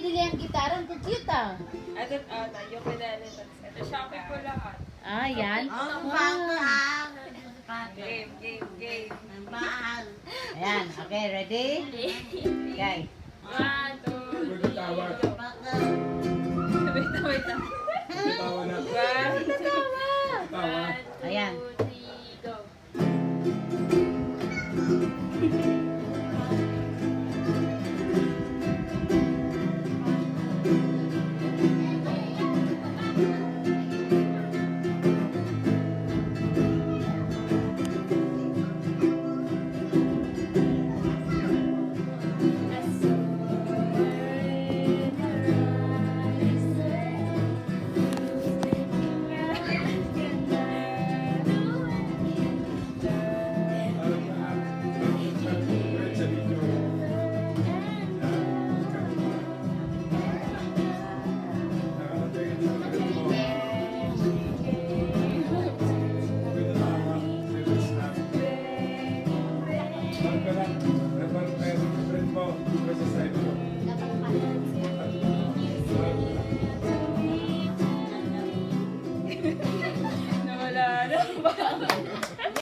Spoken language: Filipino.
bibili ang gitara. Ang cute ah. Ito, yung pedale. Ito, shopping ko lahat. Ah, yan. Ang mahal. Game. Ang mahal. Ayan, okay, ready? Okay. 1, 2, 3, Tawa. go. Bakal. Wait lang. Tawa na. 1, 2, Tawa. Ayan. 3, go. Friend mo, sa side mo. Dapat